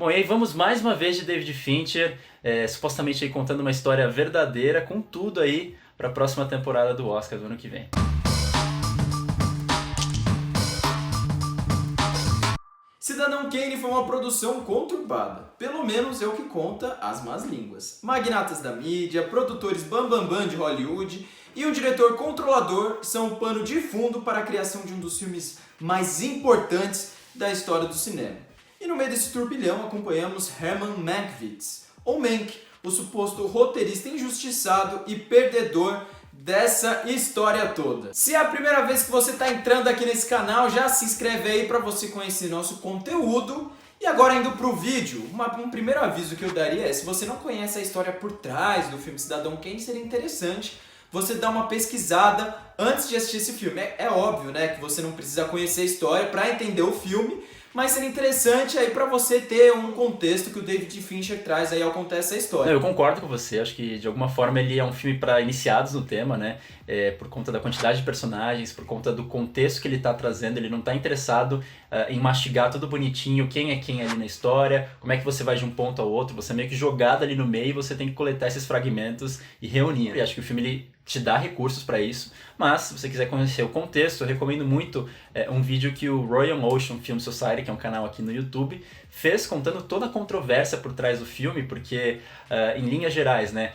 Bom, e aí vamos mais uma vez de David Fincher, supostamente aí contando uma história verdadeira, com tudo aí para a próxima temporada do Oscar do ano que vem. Cidadão Kane foi uma produção conturbada, pelo menos é o que conta as más línguas. Magnatas da mídia, produtores bambambam de Hollywood e um diretor controlador são o pano de fundo para a criação de um dos filmes mais importantes da história do cinema. E no meio desse turbilhão acompanhamos Herman Mankiewicz, ou Mank, o suposto roteirista injustiçado e perdedor dessa história toda. Se é a primeira vez que você está entrando aqui nesse canal, já se inscreve aí para você conhecer nosso conteúdo. E agora indo pro vídeo, um primeiro aviso que eu daria é, se você não conhece a história por trás do filme Cidadão Kane, seria interessante você dar uma pesquisada antes de assistir esse filme. É óbvio, né, que você não precisa conhecer a história para entender o filme, mas seria interessante aí para você ter um contexto que o David Fincher traz aí ao contar essa história. Eu concordo com você, acho que de alguma forma ele é um filme para iniciados no tema, né? Por conta da quantidade de personagens, por conta do contexto que ele está trazendo, ele não está interessado em mastigar tudo bonitinho, quem é quem ali na história, como é que você vai de um ponto ao outro, você é meio que jogado ali no meio e você tem que coletar esses fragmentos e reunir. E acho que o filme ele te dá recursos para isso, mas se você quiser conhecer o contexto, eu recomendo muito um vídeo que o Royal Ocean Film Society, que é um canal aqui no YouTube, fez contando toda a controvérsia por trás do filme, porque em linhas gerais, né,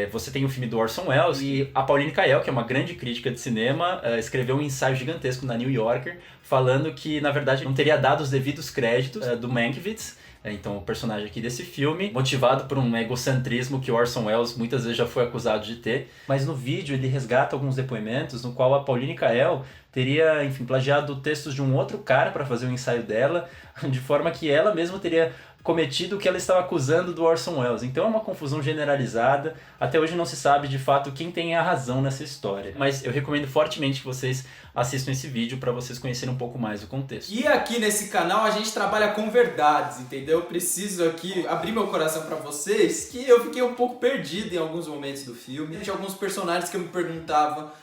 você tem o filme do Orson Welles e a Pauline Kael, que é uma grande crítica de cinema, escreveu um ensaio gigantesco na New Yorker, falando que na verdade não teria dado os devidos créditos do Mankiewicz, então o personagem aqui desse filme, motivado por um egocentrismo que o Orson Welles muitas vezes já foi acusado de ter, mas no vídeo ele resgata alguns depoimentos no qual a Pauline Kael teria, enfim, plagiado textos de um outro cara para fazer o ensaio dela, de forma que ela mesma teria cometido o que ela estava acusando do Orson Welles. Então é uma confusão generalizada, até hoje não se sabe de fato quem tem a razão nessa história. Mas eu recomendo fortemente que vocês assistam esse vídeo para vocês conhecerem um pouco mais o contexto. E aqui nesse canal a gente trabalha com verdades, entendeu? Eu preciso aqui abrir meu coração para vocês, que eu fiquei um pouco perdido em alguns momentos do filme. Tinha alguns personagens que eu me perguntava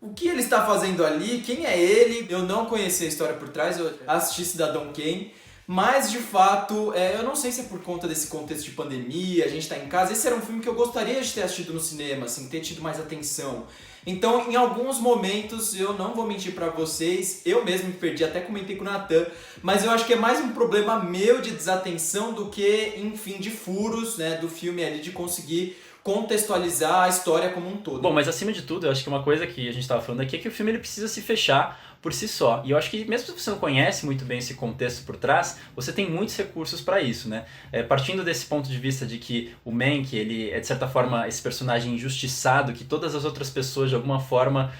o que ele está fazendo ali, quem é ele. Eu não conhecia a história por trás, eu assisti Cidadão Kane. Mas, de fato, eu não sei se é por conta desse contexto de pandemia, a gente tá em casa. Esse era um filme que eu gostaria de ter assistido no cinema, assim, ter tido mais atenção. Então, em alguns momentos, eu não vou mentir pra vocês, eu mesmo me perdi, até comentei com o Nathan, mas eu acho que é mais um problema meu de desatenção do que, enfim, de furos, né, do filme ali, de conseguir contextualizar a história como um todo. Bom, mas acima de tudo, eu acho que uma coisa que a gente estava falando aqui é que o filme ele precisa se fechar por si só. E eu acho que mesmo se você não conhece muito bem esse contexto por trás, você tem muitos recursos para isso, né? Partindo desse ponto de vista de que o Mank, ele é de certa forma esse personagem injustiçado, que todas as outras pessoas de alguma forma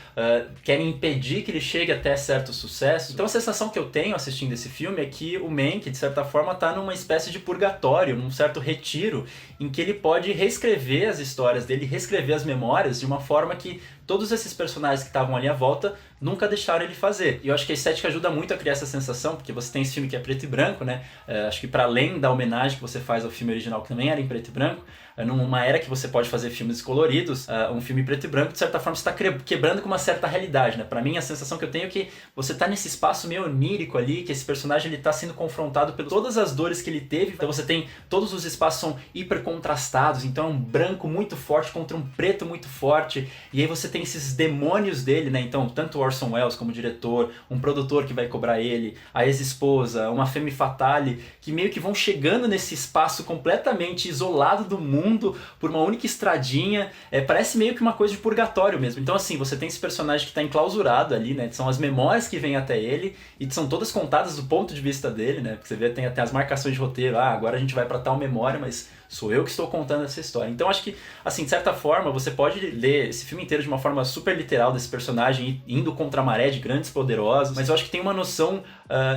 querem impedir que ele chegue até certo sucesso. Então a sensação que eu tenho assistindo esse filme é que o Mank, de certa forma, está numa espécie de purgatório, num certo retiro, em que ele pode reescrever as histórias dele, reescrever as memórias de uma forma que todos esses personagens que estavam ali à volta nunca deixaram ele fazer. E eu acho que a estética ajuda muito a criar essa sensação, porque você tem esse filme que é preto e branco, né? Acho que para além da homenagem que você faz ao filme original, que também era em preto e branco, numa era que você pode fazer filmes coloridos, um filme preto e branco, de certa forma, você está quebrando com uma certa realidade, né? Para mim, a sensação que eu tenho é que você está nesse espaço meio onírico ali, que esse personagem está sendo confrontado por todas as dores que ele teve. Então você tem, todos os espaços são hiper contrastados, então é um branco muito forte contra um preto muito forte, e aí você tem esses demônios dele, né? Então, tanto o Orson Welles como diretor, um produtor que vai cobrar ele, a ex-esposa, uma femme fatale, que meio que vão chegando nesse espaço completamente isolado do mundo, por uma única estradinha, parece meio que uma coisa de purgatório mesmo. Então assim, você tem esse personagem que está enclausurado ali, né? São as memórias que vêm até ele, e são todas contadas do ponto de vista dele, né? Porque você vê, tem até as marcações de roteiro, agora a gente vai para tal memória, mas sou eu que estou contando essa história. Então acho que, assim, de certa forma, você pode ler esse filme inteiro de uma forma super literal desse personagem indo contra a maré de grandes poderosos, mas eu acho que tem uma noção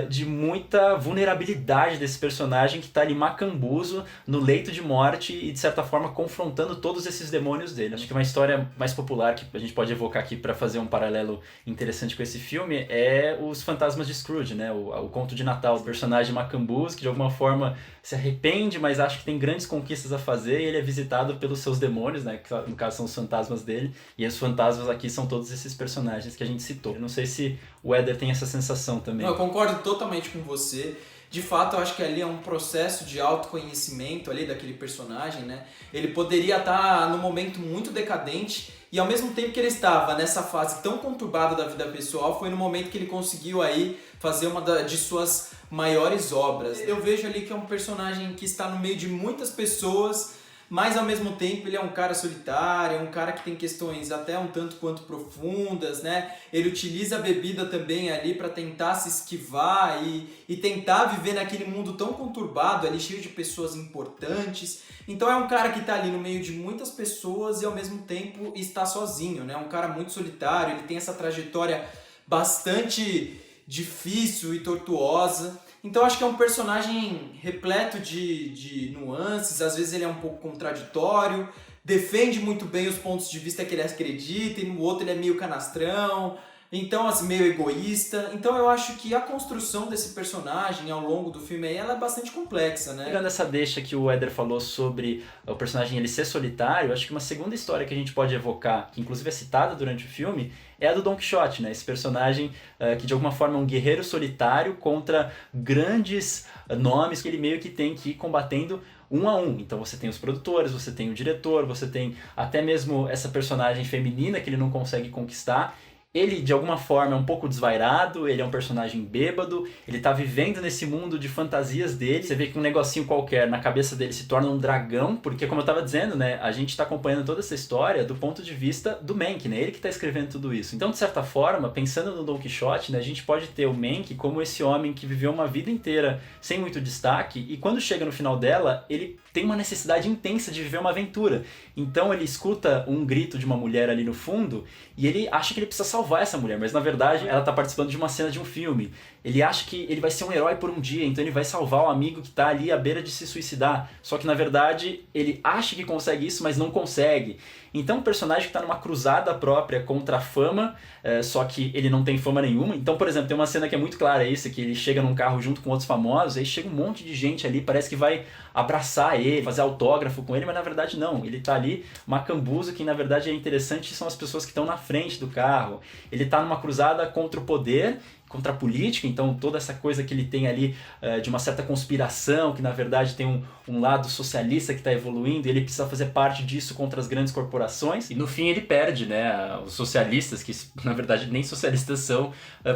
de muita vulnerabilidade desse personagem que está ali macambuzo, no leito de morte e, de certa forma, confrontando todos esses demônios dele. Acho que uma história mais popular que a gente pode evocar aqui para fazer um paralelo interessante com esse filme é Os Fantasmas de Scrooge, né? O Conto de Natal, o personagem macambuzo que de alguma forma se arrepende, mas acha que tem grandes conquistas a fazer, e ele é visitado pelos seus demônios, né? Que no caso são os fantasmas dele, e os fantasmas aqui são todos esses personagens que a gente citou. Eu não sei se o Éder tem essa sensação também. Não, eu concordo totalmente com você. De fato, eu acho que ali é um processo de autoconhecimento ali daquele personagem, né? Ele poderia estar num momento muito decadente e ao mesmo tempo que ele estava nessa fase tão conturbada da vida pessoal, foi no momento que ele conseguiu aí fazer uma de suas maiores obras. Eu vejo ali que é um personagem que está no meio de muitas pessoas, mas ao mesmo tempo ele é um cara solitário, é um cara que tem questões até um tanto quanto profundas, né? Ele utiliza a bebida também ali para tentar se esquivar e tentar viver naquele mundo tão conturbado ali, cheio de pessoas importantes. Então é um cara que está ali no meio de muitas pessoas e ao mesmo tempo está sozinho, né? Um cara muito solitário, ele tem essa trajetória bastante difícil e tortuosa. Então acho que é um personagem repleto de nuances, às vezes ele é um pouco contraditório, defende muito bem os pontos de vista que ele acredita, e no outro ele é meio canastrão, então assim, meio egoísta. Então eu acho que a construção desse personagem ao longo do filme aí, ela é bastante complexa, né? Pegando essa deixa que o Éder falou sobre o personagem ele ser solitário, acho que uma segunda história que a gente pode evocar, que inclusive é citada durante o filme, é a do Don Quixote, né? Esse personagem que de alguma forma é um guerreiro solitário contra grandes nomes que ele meio que tem que ir combatendo um a um. Então você tem os produtores, você tem o diretor, você tem até mesmo essa personagem feminina que ele não consegue conquistar. Ele, de alguma forma, é um pouco desvairado, ele é um personagem bêbado, ele tá vivendo nesse mundo de fantasias dele. Você vê que um negocinho qualquer na cabeça dele se torna um dragão, porque, como eu tava dizendo, né, a gente tá acompanhando toda essa história do ponto de vista do Mank, né, ele que tá escrevendo tudo isso. Então, de certa forma, pensando no Don Quixote, né, a gente pode ter o Mank como esse homem que viveu uma vida inteira sem muito destaque, e quando chega no final dela, ele tem uma necessidade intensa de viver uma aventura. Então ele escuta um grito de uma mulher ali no fundo e ele acha que ele precisa salvar essa mulher, mas na verdade ela está participando de uma cena de um filme. Ele acha que ele vai ser um herói por um dia, então ele vai salvar o amigo que está ali à beira de se suicidar. Só que na verdade ele acha que consegue isso, mas não consegue. Então o personagem está numa cruzada própria contra a fama, só que ele não tem fama nenhuma. Então, por exemplo, tem uma cena que é muito clara isso, que ele chega num carro junto com outros famosos, aí chega um monte de gente ali, parece que vai abraçar ele, fazer autógrafo com ele, mas na verdade não. Ele tá ali, macambuzo, que na verdade é interessante, são as pessoas que estão na frente do carro. Ele tá numa cruzada contra o poder, contra a política, então toda essa coisa que ele tem ali de uma certa conspiração, que na verdade tem um lado socialista que está evoluindo, e ele precisa fazer parte disso contra as grandes corporações, e no fim ele perde, né? Os socialistas, que na verdade nem socialistas são,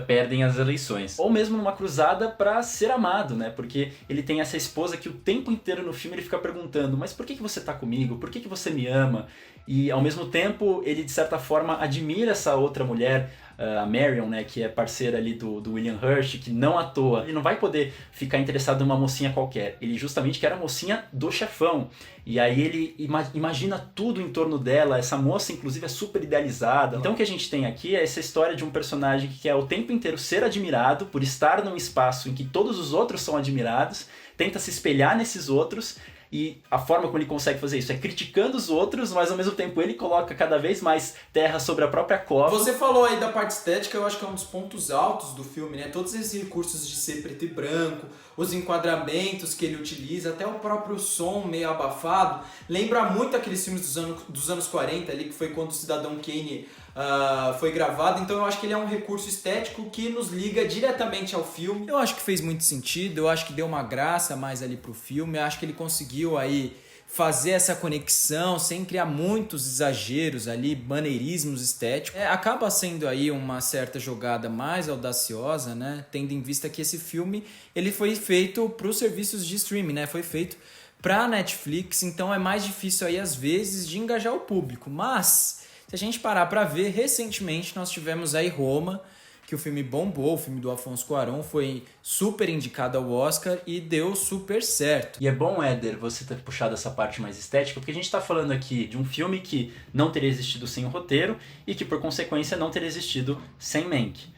perdem as eleições. Ou mesmo numa cruzada para ser amado, né? Porque ele tem essa esposa que o tempo inteiro no filme ele fica perguntando, mas por que você está comigo? Por que você me ama? E ao mesmo tempo ele de certa forma admira essa outra mulher, a Marion, né, que é parceira ali do William Hurt, que não à toa, ele não vai poder ficar interessado numa mocinha qualquer, ele justamente quer a mocinha do chefão, e aí ele imagina tudo em torno dela, essa moça inclusive é super idealizada. Então o que a gente tem aqui é essa história de um personagem que quer o tempo inteiro ser admirado, por estar num espaço em que todos os outros são admirados, tenta se espelhar nesses outros, e a forma como ele consegue fazer isso é criticando os outros, mas ao mesmo tempo ele coloca cada vez mais terra sobre a própria cova. Você falou aí da parte estética, eu acho que é um dos pontos altos do filme, né? Todos esses recursos de ser preto e branco, os enquadramentos que ele utiliza, até o próprio som meio abafado, lembra muito aqueles filmes dos anos 40 ali, que foi quando o Cidadão Kane foi gravado. Então eu acho que ele é um recurso estético que nos liga diretamente ao filme. Eu acho que fez muito sentido, eu acho que deu uma graça mais ali pro filme, eu acho que ele conseguiu aí fazer essa conexão sem criar muitos exageros ali, maneirismos estéticos. Acaba sendo aí uma certa jogada mais audaciosa, né? Tendo em vista que esse filme ele foi feito para os serviços de streaming, né? Foi feito para Netflix, então é mais difícil aí às vezes de engajar o público. Mas se a gente parar para ver, recentemente nós tivemos aí Roma, que o filme bombou, o filme do Afonso Cuarón foi super indicado ao Oscar e deu super certo. E é bom, Éder, você ter puxado essa parte mais estética, porque a gente está falando aqui de um filme que não teria existido sem o roteiro e que, por consequência, não teria existido sem Mank.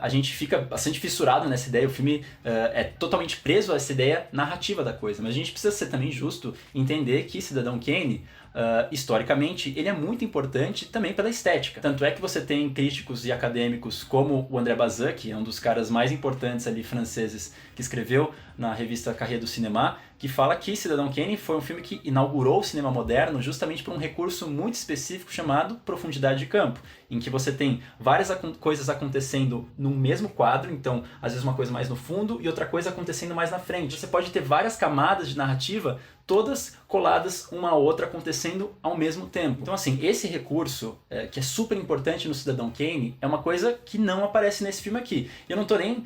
A gente fica bastante fissurado nessa ideia, o filme é totalmente preso a essa ideia narrativa da coisa, mas a gente precisa ser também justo e entender que Cidadão Kane, historicamente, ele é muito importante também pela estética. Tanto é que você tem críticos e acadêmicos como o André Bazin, que é um dos caras mais importantes ali franceses, que escreveu na revista Carré du Cinéma, que fala que Cidadão Kane foi um filme que inaugurou o cinema moderno justamente por um recurso muito específico chamado profundidade de campo, em que você tem várias coisas acontecendo no mesmo quadro, então às vezes uma coisa mais no fundo e outra coisa acontecendo mais na frente. Você pode ter várias camadas de narrativa, todas coladas uma a outra, acontecendo ao mesmo tempo. Então assim, esse recurso, que é super importante no Cidadão Kane, é uma coisa que não aparece nesse filme aqui. Eu não tô nem,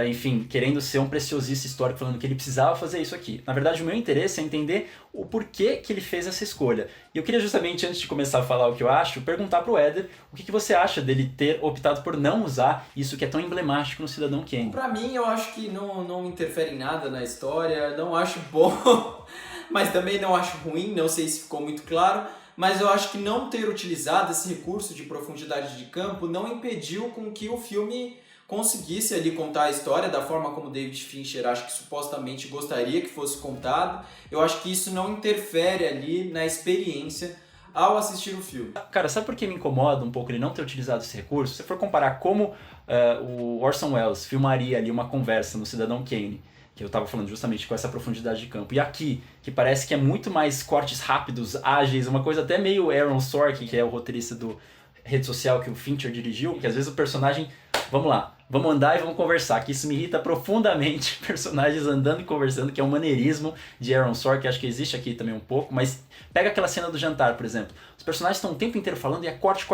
enfim, querendo ser um preciosista histórico falando que ele precisava fazer isso aqui. Na verdade, o meu interesse é entender o porquê que ele fez essa escolha. E eu queria justamente, antes de começar a falar o que eu acho, perguntar pro Éder o que você acha dele ter optado por não usar isso que é tão emblemático no Cidadão Kane. Pra mim, eu acho que não interfere em nada na história, não acho bom, mas também não acho ruim, não sei se ficou muito claro, mas eu acho que não ter utilizado esse recurso de profundidade de campo não impediu com que o filme conseguisse ali contar a história da forma como David Fincher acho que supostamente gostaria que fosse contado. Eu acho que isso não interfere ali na experiência ao assistir o filme. Cara, sabe por que me incomoda um pouco ele não ter utilizado esse recurso? Se você for comparar como o Orson Welles filmaria ali uma conversa no Cidadão Kane, que eu estava falando justamente com essa profundidade de campo, e aqui, que parece que é muito mais cortes rápidos, ágeis, uma coisa até meio Aaron Sorkin, que é o roteirista do Rede Social que o Fincher dirigiu, que às vezes o personagem, vamos lá, vamos andar e vamos conversar, que isso me irrita profundamente, personagens andando e conversando, que é um maneirismo de Aaron Sorkin, acho que existe aqui também um pouco, mas pega aquela cena do jantar, por exemplo, os personagens estão o tempo inteiro falando e é corte,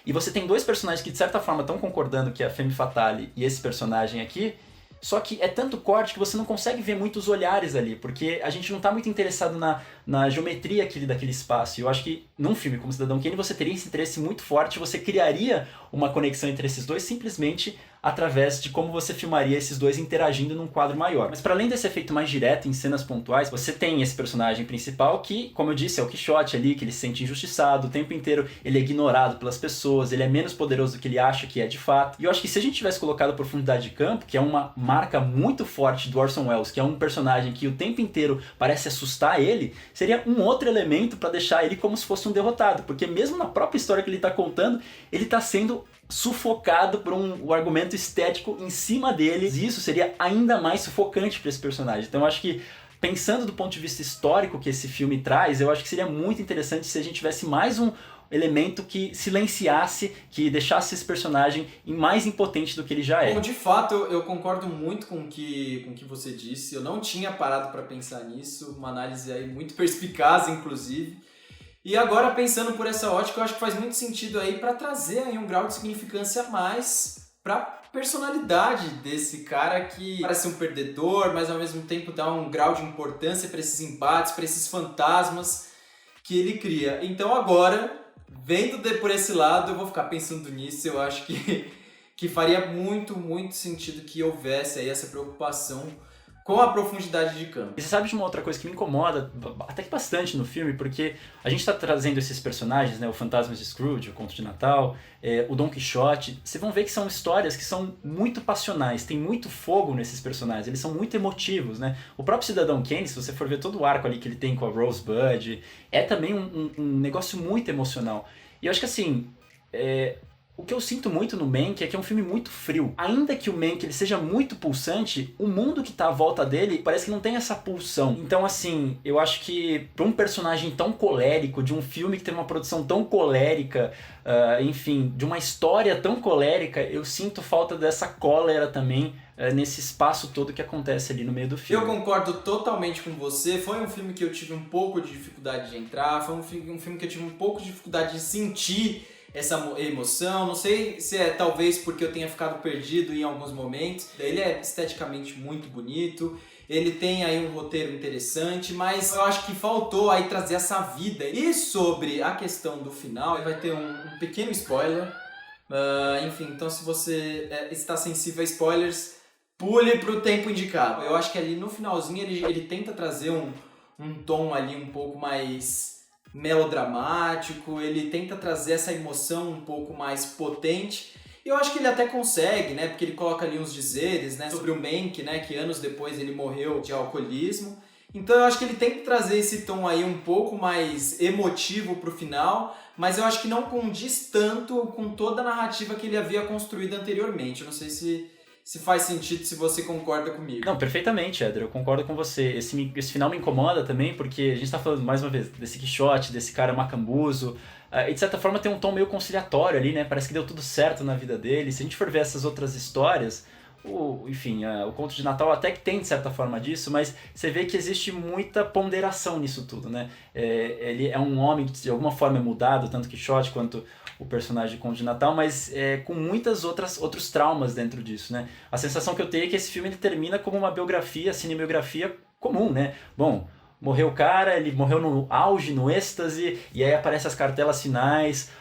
e você tem dois personagens que de certa forma estão concordando que é a Femme Fatale e esse personagem aqui, só que é tanto corte que você não consegue ver muitos olhares ali, porque a gente não está muito interessado na geometria daquele espaço. E eu acho que num filme como Cidadão Kane você teria esse interesse muito forte, você criaria uma conexão entre esses dois simplesmente através de como você filmaria esses dois interagindo num quadro maior. Mas para além desse efeito mais direto em cenas pontuais, você tem esse personagem principal que, como eu disse, é o Quixote ali, que ele se sente injustiçado, o tempo inteiro ele é ignorado pelas pessoas, ele é menos poderoso do que ele acha que é de fato. E eu acho que se a gente tivesse colocado profundidade de campo, que é uma marca muito forte do Orson Welles, que é um personagem que o tempo inteiro parece assustar ele, seria um outro elemento para deixar ele como se fosse um derrotado, porque mesmo na própria história que ele está contando, ele está sendo sufocado por um argumento estético em cima dele, e isso seria ainda mais sufocante para esse personagem. Então eu acho que, pensando do ponto de vista histórico que esse filme traz, eu acho que seria muito interessante se a gente tivesse mais um elemento que silenciasse, que deixasse esse personagem mais impotente do que ele já é. Bom, de fato, eu concordo muito com o que você disse, eu não tinha parado para pensar nisso, uma análise aí muito perspicaz, inclusive. E agora, pensando por essa ótica, eu acho que faz muito sentido aí para trazer aí um grau de significância a mais para a personalidade desse cara que parece um perdedor, mas ao mesmo tempo dá um grau de importância para esses embates, para esses fantasmas que ele cria. Então agora, vendo por esse lado, eu vou ficar pensando nisso, eu acho que faria muito sentido que houvesse aí essa preocupação com a profundidade de campo. E você sabe de uma outra coisa que me incomoda até que bastante no filme, porque a gente está trazendo esses personagens, né, o Fantasma de Scrooge, o Conto de Natal, o Dom Quixote, vocês vão ver que são histórias que são muito passionais, tem muito fogo nesses personagens, eles são muito emotivos, né? O próprio Cidadão Kane, se você for ver todo o arco ali que ele tem com a Rosebud, é também um negócio muito emocional. E eu acho que assim, o que eu sinto muito no Mank é que é um filme muito frio. Ainda que o Mank ele seja muito pulsante, o mundo que tá à volta dele parece que não tem essa pulsão. Então assim, eu acho que pra um personagem tão colérico, de um filme que tem uma produção tão colérica, enfim, de uma história tão colérica, eu sinto falta dessa cólera também nesse espaço todo que acontece ali no meio do filme. Eu concordo totalmente com você, foi um filme que eu tive um pouco de dificuldade de entrar, foi um filme que eu tive um pouco de dificuldade de sentir essa emoção, não sei se é talvez porque eu tenha ficado perdido em alguns momentos. Ele é esteticamente muito bonito, ele tem aí um roteiro interessante, mas eu acho que faltou aí trazer essa vida. E sobre a questão do final, vai ter um pequeno spoiler, enfim, então se você está sensível a spoilers, pule pro tempo indicado. Eu acho que ali no finalzinho ele tenta trazer um tom ali um pouco mais melodramático, ele tenta trazer essa emoção um pouco mais potente, e eu acho que ele até consegue, né, porque ele coloca ali uns dizeres, né, sobre o Mank, né, que anos depois ele morreu de alcoolismo, então eu acho que ele tenta trazer esse tom aí um pouco mais emotivo pro final, mas eu acho que não condiz tanto com toda a narrativa que ele havia construído anteriormente. Eu não sei se se faz sentido, se você concorda comigo. Não, perfeitamente, Éder, eu concordo com você. Esse final me incomoda também, porque a gente tá falando, mais uma vez, desse Quixote, desse cara macambuzo, e de certa forma tem um tom meio conciliatório ali, né? Parece que deu tudo certo na vida dele. Se a gente for ver essas outras histórias, o Conto de Natal até que tem de certa forma disso, mas você vê que existe muita ponderação nisso tudo, né? Ele é um homem que de alguma forma é mudado, tanto Quixote quanto o personagem de Conto de Natal, mas com muitas outros traumas dentro disso, né? A sensação que eu tenho é que esse filme ele termina como uma biografia, cinebiografia comum, né? Bom, morreu o cara, ele morreu no auge, no êxtase, e aí aparecem as cartelas finais,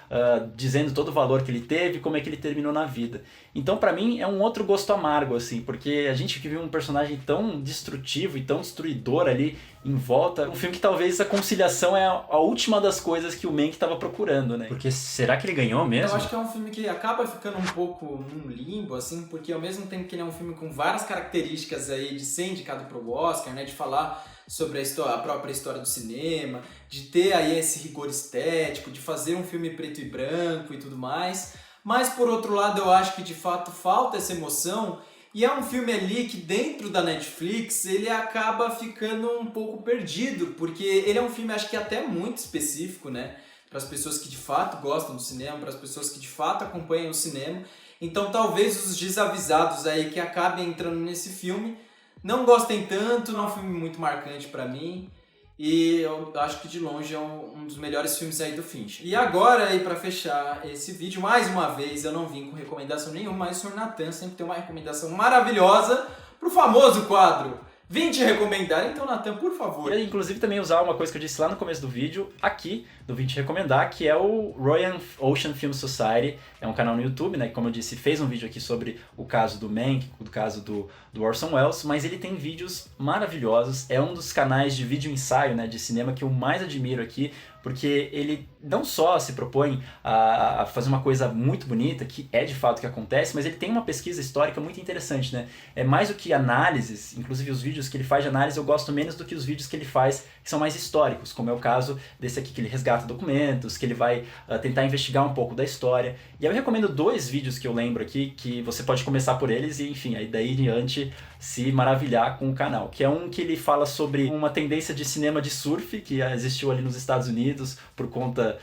dizendo todo o valor que ele teve, como é que ele terminou na vida. Então, pra mim, é um outro gosto amargo, assim, porque a gente que viu um personagem tão destrutivo e tão destruidor ali em volta, um filme que talvez a conciliação é a última das coisas que o Mank estava procurando, né? Porque será que ele ganhou mesmo? Eu acho que é um filme que acaba ficando um pouco num limbo, assim, porque ao mesmo tempo que ele é um filme com várias características aí de ser indicado pro Oscar, né, de falar sobre a própria história do cinema, de ter aí esse rigor estético, de fazer um filme preto e branco e tudo mais. Mas, por outro lado, eu acho que, de fato, falta essa emoção. E é um filme ali que, dentro da Netflix, ele acaba ficando um pouco perdido. Porque ele é um filme, acho que até muito específico, né? Para as pessoas que, de fato, gostam do cinema, para as pessoas que, de fato, acompanham o cinema. Então, talvez os desavisados aí que acabem entrando nesse filme não gostem tanto, não é um filme muito marcante pra mim. E eu acho que de longe é um dos melhores filmes aí do Fincher. E agora, aí pra fechar esse vídeo, mais uma vez, eu não vim com recomendação nenhuma, mas o Sr. Natan sempre tem uma recomendação maravilhosa pro famoso quadro Vim te recomendar. Então, Natan, por favor. E inclusive também usar uma coisa que eu disse lá no começo do vídeo, aqui, do Vim te recomendar, que é o Royal Ocean Film Society. É um canal no YouTube, né, que, como eu disse, fez um vídeo aqui sobre o caso do Mank, o caso do Orson Welles, mas ele tem vídeos maravilhosos. É um dos canais de vídeo ensaio, né, de cinema que eu mais admiro aqui, porque ele não só se propõe a fazer uma coisa muito bonita, que é de fato o que acontece, mas ele tem uma pesquisa histórica muito interessante, né? É mais do que análises, inclusive os vídeos que ele faz de análise eu gosto menos do que os vídeos que ele faz que são mais históricos, como é o caso desse aqui que ele resgata documentos, que ele vai tentar investigar um pouco da história. E eu recomendo 2 vídeos que eu lembro aqui, que você pode começar por eles e, enfim, aí daí em diante se maravilhar com o canal, que é um que ele fala sobre uma tendência de cinema de surf que existiu ali nos Estados Unidos por conta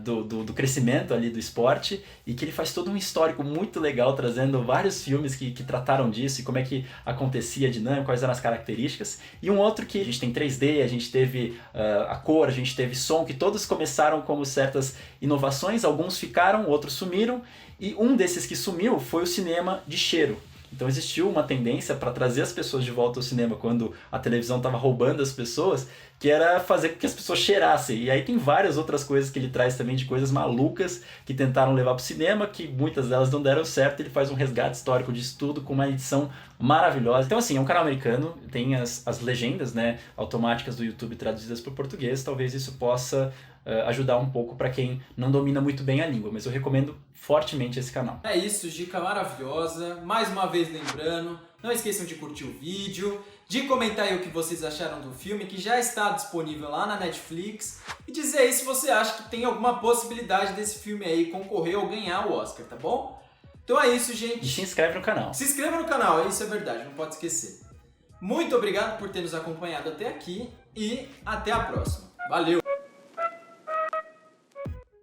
do crescimento ali do esporte, e que ele faz todo um histórico muito legal, trazendo vários filmes que trataram disso e como é que acontecia a dinâmica, quais eram as características. E um outro que a gente tem 3D, a gente teve a cor, a gente teve som, que todos começaram como certas inovações, alguns ficaram, outros sumiram, e um desses que sumiu foi o cinema de cheiro. Então existiu uma tendência para trazer as pessoas de volta ao cinema quando a televisão estava roubando as pessoas, que era fazer com que as pessoas cheirassem. E aí tem várias outras coisas que ele traz também, de coisas malucas que tentaram levar para o cinema, que muitas delas não deram certo. Ele faz um resgate histórico disso tudo com uma edição maravilhosa. Então assim, é um canal americano, tem as legendas, né, automáticas do YouTube traduzidas para o português. Talvez isso possa ajudar um pouco para quem não domina muito bem a língua, mas eu recomendo fortemente esse canal. É isso, dica maravilhosa. Mais uma vez lembrando, não esqueçam de curtir o vídeo, de comentar aí o que vocês acharam do filme, que já está disponível lá na Netflix, e dizer aí se você acha que tem alguma possibilidade desse filme aí concorrer ou ganhar o Oscar, tá bom? Então é isso, gente. E se inscreve no canal. Se inscreva no canal, isso é verdade, não pode esquecer. Muito obrigado por ter nos acompanhado até aqui e até a próxima. Valeu!